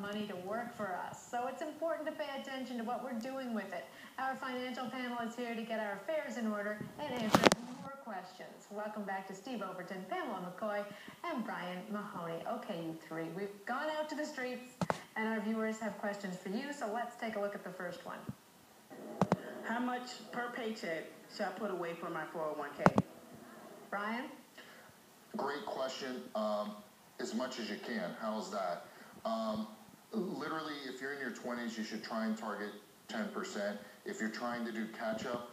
money to work for us. So it's important to pay attention to what we're doing with it. Our financial panel is here to get our affairs in order and answer more questions. Welcome back to Steve Overton, Pamela McCoy, and Brian Mahoney. Okay, you three, we've gone out to the streets, and our viewers have questions for you, so let's take a look at the first one. How much per paycheck should I put away for my 401k? Brian? Great question. As much as you can. How's that? Literally, if you're in your 20s, you should try and target 10%. If you're trying to do catch-up,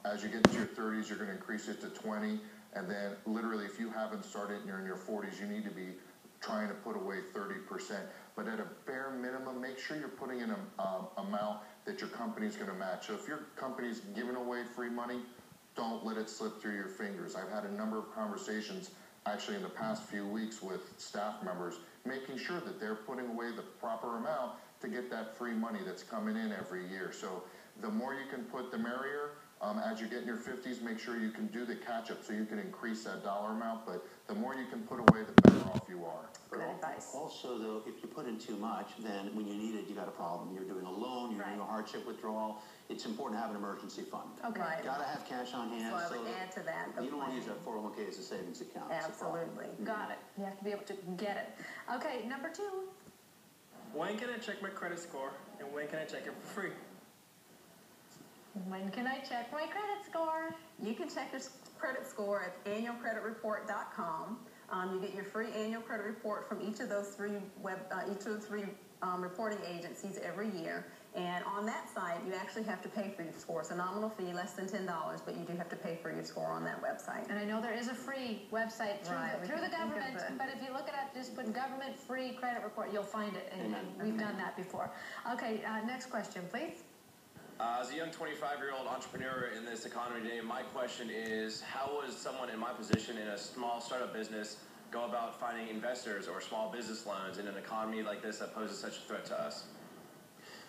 as you get into your 30s, you're going to increase it to 20. And then, literally, if you haven't started and you're in your 40s, you need to be trying to put away 30%. But at a bare minimum, make sure you're putting in an amount that your company's going to match. So if your company's giving away free money, don't let it slip through your fingers. I've had a number of conversations actually in the past few weeks with staff members, making sure that they're putting away the proper amount to get that free money that's coming in every year. So the more you can put, the merrier. As you get in your 50s, make sure you can do the catch-up so you can increase that dollar amount, but the more you can put away, the better off you are. Good advice. Also, though, if you put in too much, then when you need it, you got a problem. You're doing a loan, you're doing a hardship withdrawal. It's important to have an emergency fund. Okay. Right. Got to have cash on hand. So I would add to that. You don't want to use that 401k as a savings account. Absolutely. Got it. You have to be able to get it. Okay, number two. When can I check my credit score, and when can I check it for free? When can I check my credit score? You can check your credit score at annualcreditreport.com. You get your free annual credit report from each of those three reporting agencies every year. And on that site, you actually have to pay for your score. It's a nominal fee, less than $10, but you do have to pay for your score on that website. And I know there is a free website through the government, but if you look it up, just put government free credit report, you'll find it. And we've done that before. Okay, next question, please. As a young 25-year-old entrepreneur in this economy today, my question is, how would someone in my position in a small startup business go about finding investors or small business loans in an economy like this that poses such a threat to us?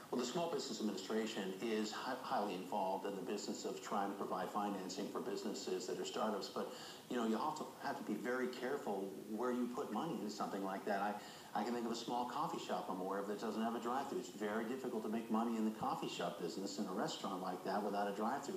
Well, the Small Business Administration is highly involved in the business of trying to provide financing for businesses that are startups. But, you know, you also have to be very careful where you put money into something like that. I can think of a small coffee shop I'm aware of that doesn't have a drive-thru. It's very difficult to make money in the coffee shop business in a restaurant like that without a drive-thru.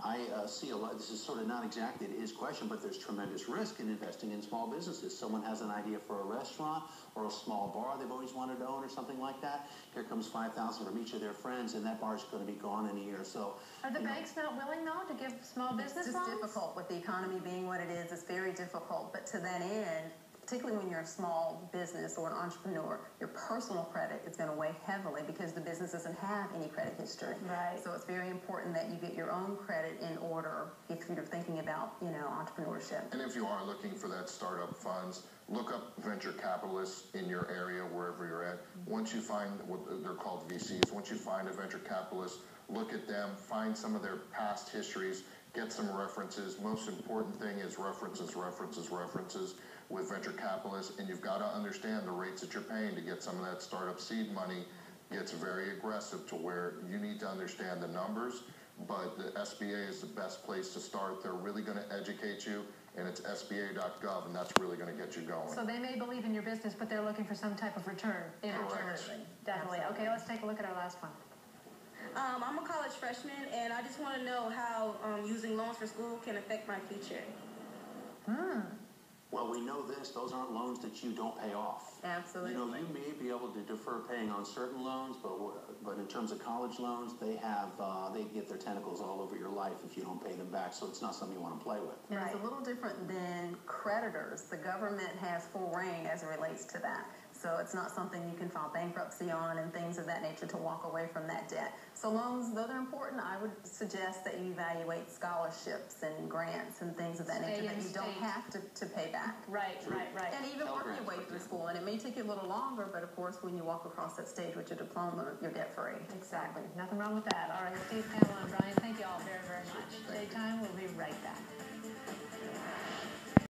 I see a lot, this is sort of not exactly his question, but there's tremendous risk in investing in small businesses. Someone has an idea for a restaurant or a small bar they've always wanted to own or something like that. Here comes $5,000 from each of their friends, and that bar's going to be gone in a year. So, are the banks not willing, though, to give small business loans? It's difficult with the economy being what it is. It's very difficult. But to that end, particularly when you're a small business or an entrepreneur, your personal credit is going to weigh heavily because the business doesn't have any credit history. Right. So it's very important that you get your own credit in order if you're thinking about, you know, entrepreneurship. And if you are looking for that startup funds, look up venture capitalists in your area, wherever you're at. Once you find what they're called VCs, once you find a venture capitalist, look at them, find some of their past histories, get some references. Most important thing is references with venture capitalists, and you've got to understand the rates that you're paying to get some of that startup seed money gets very aggressive to where you need to understand the numbers, but the SBA is the best place to start. They're really going to educate you, and it's SBA.gov, and that's really going to get you going. So they may believe in your business, but they're looking for some type of return. Correct. Definitely. Okay, let's take a look at our last one. I'm a college freshman, and I just want to know how using loans for school can affect my future. Well, we know this. Those aren't loans that you don't pay off. Absolutely. You know, you may be able to defer paying on certain loans, but in terms of college loans, they get their tentacles all over your life if you don't pay them back. So it's not something you want to play with. And it's a little different than creditors. The government has full reign as it relates to that. So it's not something you can file bankruptcy on and things of that nature to walk away from that debt. So loans, though they're important, I would suggest that you evaluate scholarships and grants and things of that nature that you don't have to pay back. Right. And even work your way through school. And it may take you a little longer, but of course, when you walk across that stage with your diploma, you're debt-free. Exactly. Nothing wrong with that. All right, Steve, Pamela, and Brian, thank you all very, very much. Daytime, we'll be right back.